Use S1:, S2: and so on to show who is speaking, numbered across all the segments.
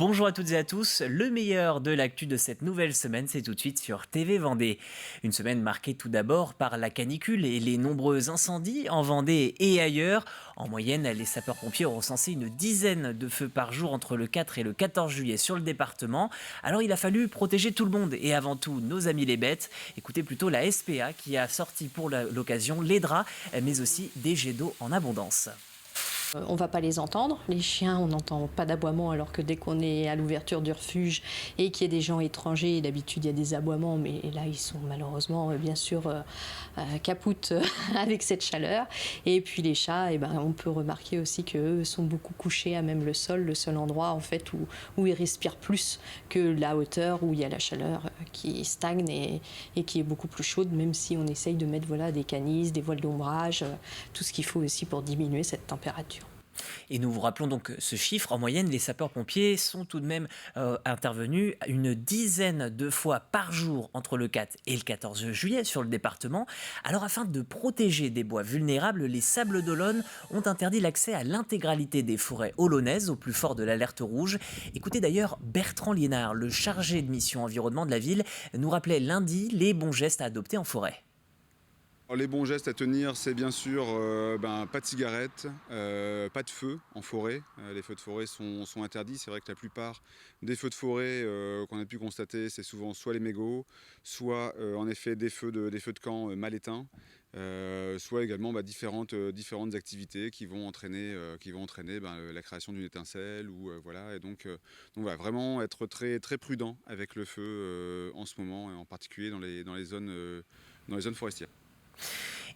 S1: Bonjour à toutes et à tous, le meilleur de l'actu de cette nouvelle semaine, c'est tout de suite sur TV Vendée. Une semaine marquée tout d'abord par la canicule et les nombreux incendies en Vendée et ailleurs. En moyenne, les sapeurs-pompiers ont recensé une dizaine de feux par jour entre le 4 et le 14 juillet sur le département. Alors il a fallu protéger tout le monde et avant tout nos amis les bêtes. Écoutez plutôt la SPA qui a sorti pour l'occasion les draps, mais aussi des jets d'eau en abondance.
S2: On ne va pas les entendre. Les chiens, on n'entend pas d'aboiement, alors que dès qu'on est à l'ouverture du refuge et qu'il y a des gens étrangers, d'habitude il y a des aboiements, mais là ils sont malheureusement bien sûr capoutes avec cette chaleur. Et puis les chats, on peut remarquer aussi qu'eux sont beaucoup couchés à même le seul endroit en fait où ils respirent plus que la hauteur où il y a la chaleur qui stagne et qui est beaucoup plus chaude, même si on essaye de mettre des canisses, des voiles d'ombrage, tout ce qu'il faut aussi pour diminuer cette température.
S1: Et nous vous rappelons donc ce chiffre. En moyenne, les sapeurs-pompiers sont tout de même intervenus une dizaine de fois par jour entre le 4 et le 14 juillet sur le département. Alors afin de protéger des bois vulnérables, les Sables d'Olonne ont interdit l'accès à l'intégralité des forêts olonnaises au plus fort de l'alerte rouge. Écoutez d'ailleurs Bertrand Liénard, le chargé de mission environnement de la ville, nous rappelait lundi les bons gestes à adopter en forêt.
S3: Les bons gestes à tenir, c'est bien sûr pas de cigarettes, pas de feu en forêt. Les feux de forêt sont interdits. C'est vrai que la plupart des feux de forêt qu'on a pu constater, c'est souvent soit les mégots, soit en effet des feux de camp mal éteints, soit également différentes activités qui vont entraîner la création d'une étincelle. Et donc voilà, vraiment être très, très prudent avec le feu en ce moment, et en particulier dans les zones forestières.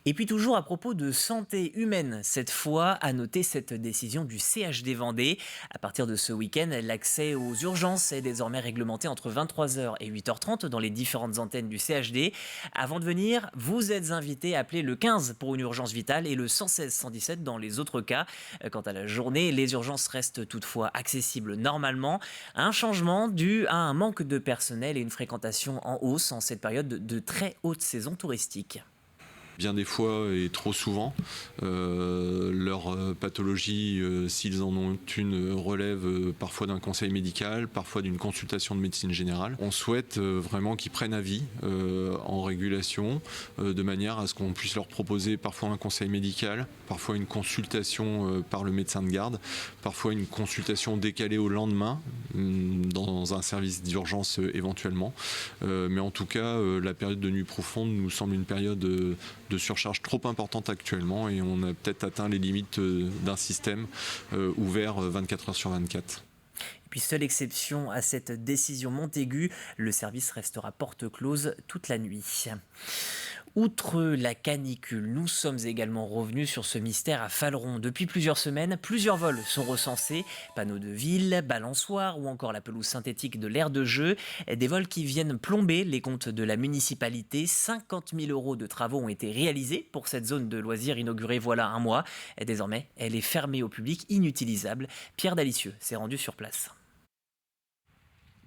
S1: Et puis toujours à propos de santé humaine, cette fois, à noter cette décision du CHD Vendée. À partir de ce week-end, l'accès aux urgences est désormais réglementé entre 23h et 8h30 dans les différentes antennes du CHD. Avant de venir, vous êtes invité à appeler le 15 pour une urgence vitale et le 116 117 dans les autres cas. Quant à la journée, les urgences restent toutefois accessibles normalement. Un changement dû à un manque de personnel et une fréquentation en hausse en cette période de très haute saison touristique.
S4: Bien des fois et trop souvent, leur pathologie, s'ils en ont une, relève parfois d'un conseil médical, parfois d'une consultation de médecine générale. On souhaite vraiment qu'ils prennent avis en régulation, de manière à ce qu'on puisse leur proposer parfois un conseil médical, parfois une consultation par le médecin de garde, parfois une consultation décalée au lendemain, dans un service d'urgence éventuellement. Mais en tout cas, la période de nuit profonde nous semble une période de surcharge trop importante actuellement, et on a peut-être atteint les limites d'un système ouvert 24 heures sur 24.
S1: Et puis seule exception à cette décision Montaigu, le service restera porte close toute la nuit. Outre la canicule, nous sommes également revenus sur ce mystère à Faleron. Depuis plusieurs semaines, plusieurs vols sont recensés. Panneaux de ville, balançoires ou encore la pelouse synthétique de l'aire de jeu. Des vols qui viennent plomber les comptes de la municipalité. 50 000 € de travaux ont été réalisés pour cette zone de loisirs inaugurée voilà un mois. Désormais, elle est fermée au public, inutilisable. Pierre Dalicieux s'est rendu sur place.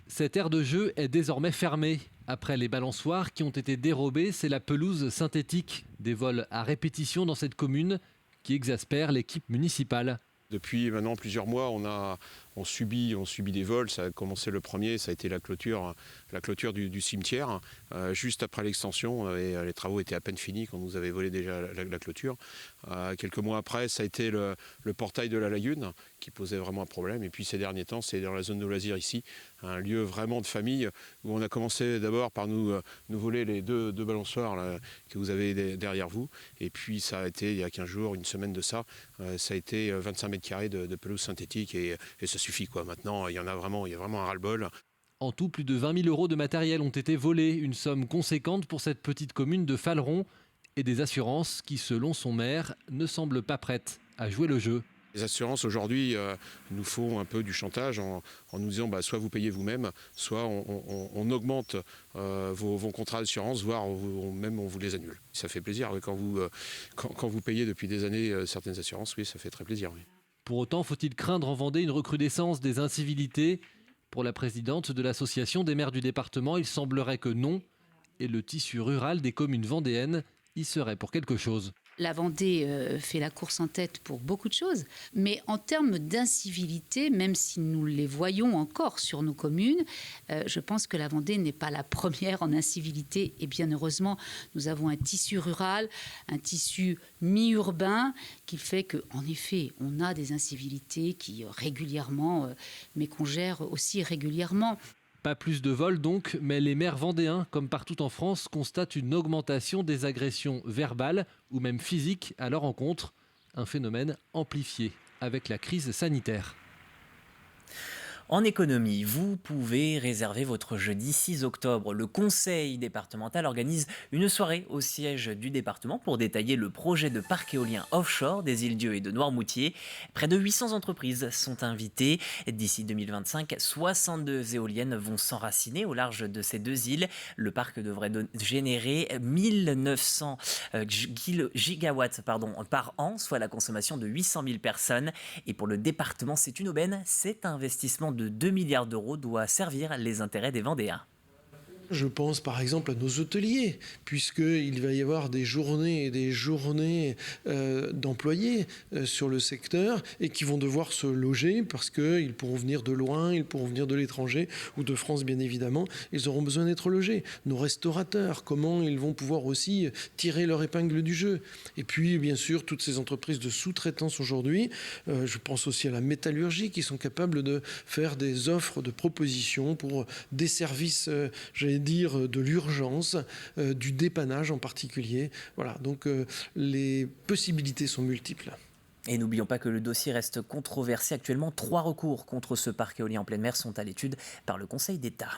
S5: Cette aire de jeu est désormais fermée. Après les balançoires qui ont été dérobées, c'est la pelouse synthétique. Des vols à répétition dans cette commune qui exaspèrent l'équipe municipale.
S6: Depuis maintenant plusieurs mois, on subit des vols. Ça a commencé le premier, ça a été la clôture du cimetière. Juste après l'extension, les travaux étaient à peine finis quand nous avait volé déjà la clôture. Quelques mois après, ça a été le portail de la lagune qui posait vraiment un problème. Et puis ces derniers temps, c'est dans la zone de loisirs ici, un lieu vraiment de famille où on a commencé d'abord par nous voler les deux balançoires là, que vous avez derrière vous. Et puis ça a été, il y a 15 jours, une semaine de ça, ça a été 25 mètres carrés de pelouse synthétique et ça suffit quoi. Maintenant, il y a vraiment un ras-le-bol.
S5: En tout, plus de 20 000 € de matériel ont été volés, une somme conséquente pour cette petite commune de Faleron, et des assurances qui, selon son maire, ne semblent pas prêtes à jouer le jeu.
S6: Les assurances aujourd'hui nous font un peu du chantage en nous disant soit vous payez vous-même, soit on augmente vos contrats d'assurance, voire même on vous les annule. Ça fait plaisir quand vous payez depuis des années certaines assurances, oui, ça fait très plaisir. Oui.
S5: Pour autant, faut-il craindre en Vendée une recrudescence des incivilités ? Pour la présidente de l'association des maires du département, il semblerait que non, et le tissu rural des communes vendéennes y serait pour quelque chose.
S7: La Vendée fait la course en tête pour beaucoup de choses, mais en termes d'incivilité, même si nous les voyons encore sur nos communes, je pense que la Vendée n'est pas la première en incivilité. Et bien heureusement, nous avons un tissu rural, un tissu mi-urbain qui fait qu'en effet, on a des incivilités qui régulièrement, mais qu'on gère aussi régulièrement.
S5: Pas plus de vols donc, mais les maires vendéens, comme partout en France, constatent une augmentation des agressions verbales ou même physiques à leur encontre. Un phénomène amplifié avec la crise sanitaire.
S1: En économie, vous pouvez réserver votre jeudi 6 octobre. Le conseil départemental organise une soirée au siège du département pour détailler le projet de parc éolien offshore des îles-Dieu et de Noirmoutier. Près de 800 entreprises sont invitées. D'ici 2025, 62 éoliennes vont s'enraciner au large de ces deux îles. Le parc devrait générer 1900 gigawatts par an, soit la consommation de 800 000 personnes. Et pour le département, c'est une aubaine. Cet investissement de 2 milliards d'euros doit servir les intérêts des Vendéens.
S8: Je pense par exemple à nos hôteliers, puisqu'il va y avoir des journées et des journées d'employés sur le secteur et qui vont devoir se loger parce qu'ils pourront venir de loin, ils pourront venir de l'étranger ou de France bien évidemment, ils auront besoin d'être logés. Nos restaurateurs, comment ils vont pouvoir aussi tirer leur épingle du jeu. Et puis bien sûr toutes ces entreprises de sous-traitance aujourd'hui, je pense aussi à la métallurgie qui sont capables de faire des offres de propositions pour des services, dire de l'urgence, du dépannage en particulier. Voilà, donc les possibilités sont multiples.
S1: Et n'oublions pas que le dossier reste controversé actuellement. 3 recours contre ce parc éolien en pleine mer sont à l'étude par le Conseil d'État.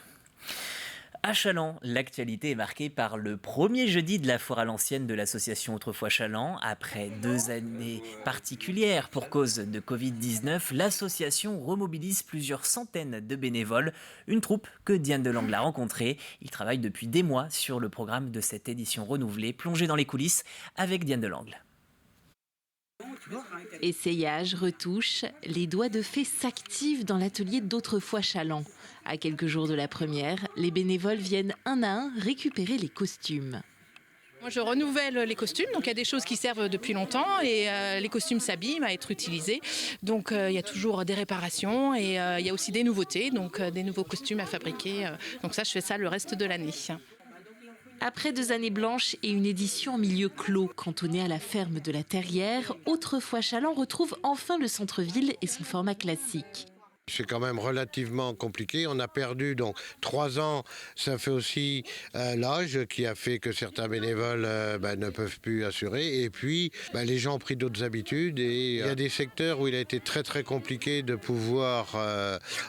S1: À Challans, l'actualité est marquée par le premier jeudi de la foire à l'ancienne de l'association Autrefois Challans. Après 2 années particulières pour cause de Covid-19, l'association remobilise plusieurs centaines de bénévoles. Une troupe que Diane Delangle a rencontrée. Il travaille depuis des mois sur le programme de cette édition renouvelée. Plongée dans les coulisses avec Diane Delangle.
S9: Essayage, retouche, les doigts de fée s'activent dans l'atelier d'Autrefois Challans. À quelques jours de la première, les bénévoles viennent un à un récupérer les costumes.
S10: Moi, je renouvelle les costumes, donc il y a des choses qui servent depuis longtemps et les costumes s'abîment à être utilisés. Donc il y a toujours des réparations et il y a aussi des nouveautés, donc des nouveaux costumes à fabriquer. Donc ça, je fais ça le reste de l'année.
S9: Après 2 années blanches et une édition en milieu clos cantonnée à la ferme de la Terrière, Autrefois Challans retrouve enfin le centre-ville et son format classique.
S11: C'est quand même relativement compliqué. On a perdu donc 3 ans. Ça fait aussi l'âge qui a fait que certains bénévoles ne peuvent plus assurer. Et puis, les gens ont pris d'autres habitudes. Et il y a des secteurs où il a été très très compliqué de pouvoir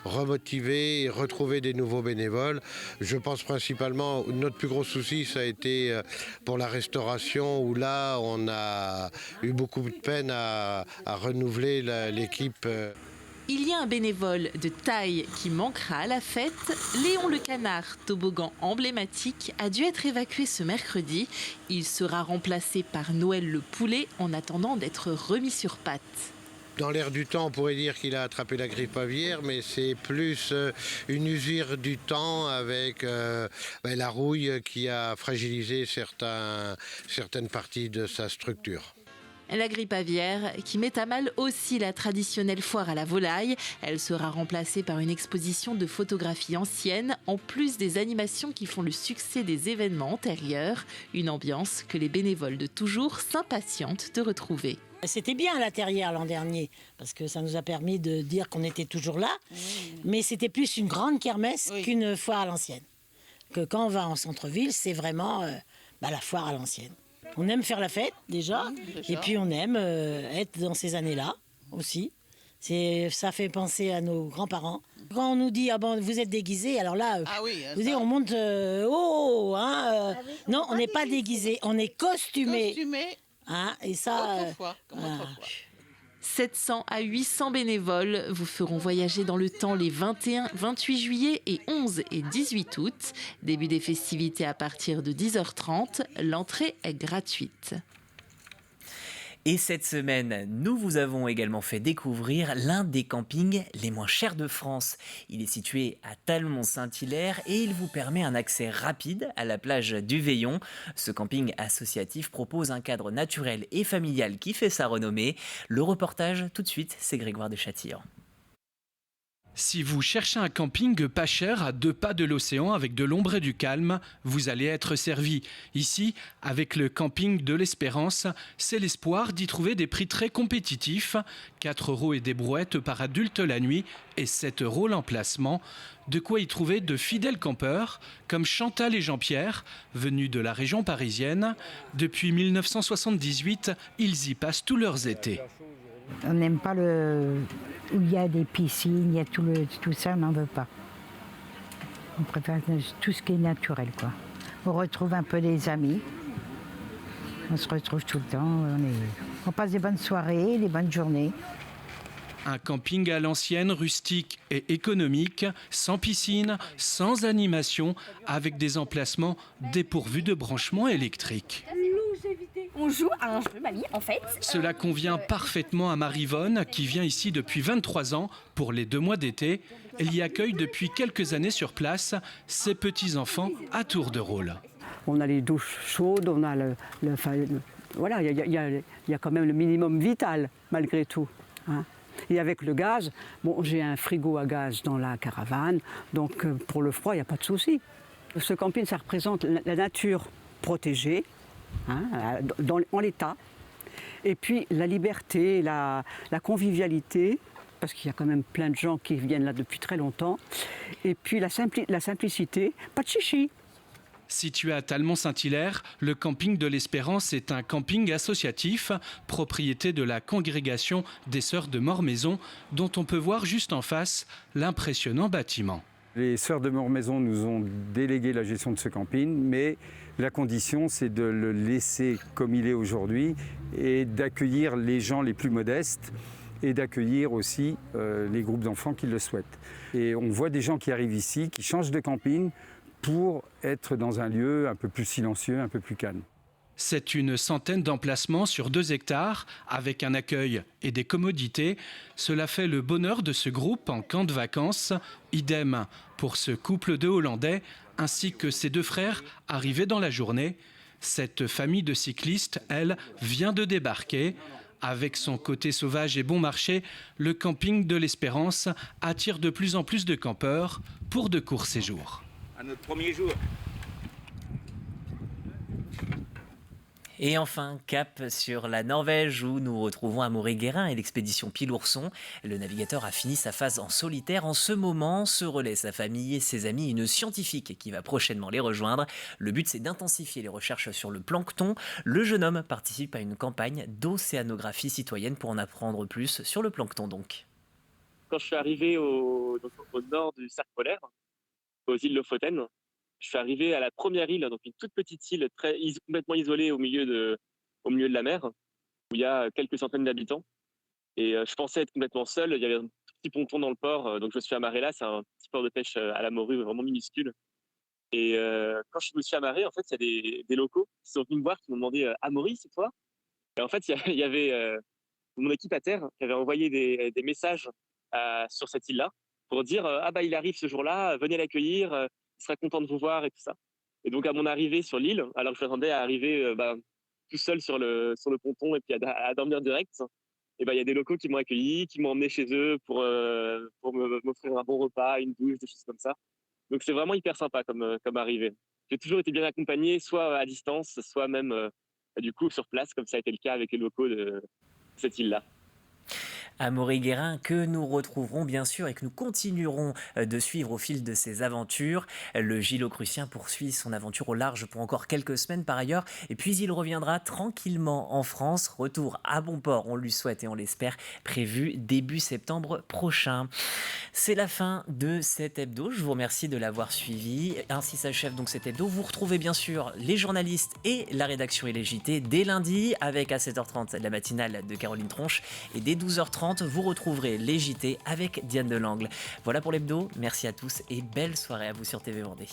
S11: remotiver et retrouver des nouveaux bénévoles. Je pense principalement, notre plus gros souci, ça a été pour la restauration, où là, on a eu beaucoup de peine à renouveler l'équipe.
S9: Il y a un bénévole de taille qui manquera à la fête. Léon le Canard, toboggan emblématique, a dû être évacué ce mercredi. Il sera remplacé par Noël le Poulet en attendant d'être remis sur pattes.
S11: Dans l'air du temps, on pourrait dire qu'il a attrapé la grippe aviaire, mais c'est plus une usure du temps avec la rouille qui a fragilisé certaines parties de sa structure.
S9: La grippe aviaire qui met à mal aussi la traditionnelle foire à la volaille. Elle sera remplacée par une exposition de photographies anciennes, en plus des animations qui font le succès des événements antérieurs. Une ambiance que les bénévoles de toujours s'impatientent de retrouver.
S12: C'était bien à la Terrière l'an dernier, parce que ça nous a permis de dire qu'on était toujours là. Mais c'était plus une grande kermesse qu'une foire à l'ancienne. Que quand on va en centre-ville, c'est vraiment la foire à l'ancienne. On aime faire la fête déjà, et puis on aime être dans ces années-là aussi. Ça fait penser à nos grands-parents. Quand on nous dit vous êtes déguisés, alors là, vous dites, on monte haut. Non, on n'est pas déguisés, on est costumés. Et ça,
S10: autrefois, comme autrefois.
S9: 700 à 800 bénévoles vous feront voyager dans le temps les 21, 28 juillet et 11 et 18 août. Début des festivités à partir de 10h30. L'entrée est gratuite.
S1: Et cette semaine, nous vous avons également fait découvrir l'un des campings les moins chers de France. Il est situé à Talmont-Saint-Hilaire et il vous permet un accès rapide à la plage du Veillon. Ce camping associatif propose un cadre naturel et familial qui fait sa renommée. Le reportage tout de suite, c'est Grégoire de Châtillon.
S13: Si vous cherchez un camping pas cher à 2 pas de l'océan avec de l'ombre et du calme, vous allez être servi. Ici, avec le camping de l'Espérance, c'est l'espoir d'y trouver des prix très compétitifs. 4 € et des brouettes par adulte la nuit et 7 € l'emplacement. De quoi y trouver de fidèles campeurs comme Chantal et Jean-Pierre, venus de la région parisienne. Depuis 1978, ils y passent tous leurs étés.
S14: On n'aime pas où il y a des piscines, il y a tout ça, on n'en veut pas. On préfère tout ce qui est naturel, quoi. On retrouve un peu des amis. On se retrouve tout le temps. On passe des bonnes soirées, des bonnes journées.
S13: Un camping à l'ancienne, rustique et économique, sans piscine, sans animation, avec des emplacements dépourvus de branchements électriques.
S15: On joue à un jeu, mamie, en fait.
S13: Cela convient parfaitement à Marivonne, qui vient ici depuis 23 ans pour les 2 mois d'été. Elle y accueille depuis quelques années sur place ses petits-enfants à tour de rôle.
S16: On a les douches chaudes, on a voilà, il y a quand même le minimum vital, malgré tout. Hein. Et avec le gaz, bon, j'ai un frigo à gaz dans la caravane, donc pour le froid, il n'y a pas de souci. Ce camping, ça représente la nature protégée, hein, en l'état, et puis la liberté, la convivialité, parce qu'il y a quand même plein de gens qui viennent là depuis très longtemps, et puis la simplicité, pas de chichi.
S13: Situé à Talmont-Saint-Hilaire, le camping de l'Espérance est un camping associatif, propriété de la congrégation des Sœurs de Mormaison, dont on peut voir juste en face l'impressionnant bâtiment.
S17: Les Sœurs de Mormaison nous ont délégué la gestion de ce camping, mais la condition, c'est de le laisser comme il est aujourd'hui et d'accueillir les gens les plus modestes et d'accueillir aussi les groupes d'enfants qui le souhaitent. Et on voit des gens qui arrivent ici, qui changent de camping pour être dans un lieu un peu plus silencieux, un peu plus calme.
S13: C'est une centaine d'emplacements sur 2 hectares, avec un accueil et des commodités. Cela fait le bonheur de ce groupe en camp de vacances. Idem pour ce couple de Hollandais, ainsi que ses 2 frères arrivés dans la journée. Cette famille de cyclistes, elle, vient de débarquer. Avec son côté sauvage et bon marché, le camping de l'Espérance attire de plus en plus de campeurs pour de courts séjours.
S18: À notre premier jour.
S1: Et enfin, cap sur la Norvège où nous retrouvons Amaury Guérin et l'expédition Pilourson. Le navigateur a fini sa phase en solitaire. En ce moment, se relaie sa famille et ses amis, une scientifique qui va prochainement les rejoindre. Le but, c'est d'intensifier les recherches sur le plancton. Le jeune homme participe à une campagne d'océanographie citoyenne pour en apprendre plus sur le plancton donc.
S19: Quand je suis arrivé au nord du cercle polaire, aux îles Lofoten, je suis arrivé à la première île, donc une toute petite île complètement isolée au milieu de la mer, où il y a quelques centaines d'habitants. Et je pensais être complètement seul. Il y avait un petit ponton dans le port, donc je me suis amarré là. C'est un petit port de pêche à la morue, vraiment minuscule. Et quand je me suis amarré, en fait, il y a des locaux qui sont venus me voir, qui m'ont demandé « Amaury, c'est toi ?» Et en fait, il y avait mon équipe à terre qui avait envoyé des messages sur cette île-là pour dire « Ah bah il arrive ce jour-là, venez l'accueillir, il sera content de vous voir » et tout ça. Et donc à mon arrivée sur l'île, alors que je m'attendais à arriver tout seul sur le ponton et puis à dormir direct, et il y a des locaux qui m'ont accueilli, qui m'ont emmené chez eux pour m'offrir un bon repas, une douche, des choses comme ça. Donc c'est vraiment hyper sympa comme arrivée. J'ai toujours été bien accompagné, soit à distance, soit même du coup sur place, comme ça a été le cas avec les locaux de cette île-là.
S1: Amaury Guérin que nous retrouverons bien sûr et que nous continuerons de suivre au fil de ses aventures. Le Gilocrucien poursuit son aventure au large pour encore quelques semaines par ailleurs et puis il reviendra tranquillement en France. Retour à bon port, on lui souhaite et on l'espère, prévu début septembre prochain. C'est la fin de cet hebdo, je vous remercie de l'avoir suivi. Ainsi s'achève donc cet hebdo. Vous retrouvez bien sûr les journalistes et la rédaction et les JT dès lundi avec à 7h30 la matinale de Caroline Tronche et dès 12h30 vous retrouverez les JT avec Diane Delangle. Voilà pour l'hebdo, merci à tous et belle soirée à vous sur TV Vendée.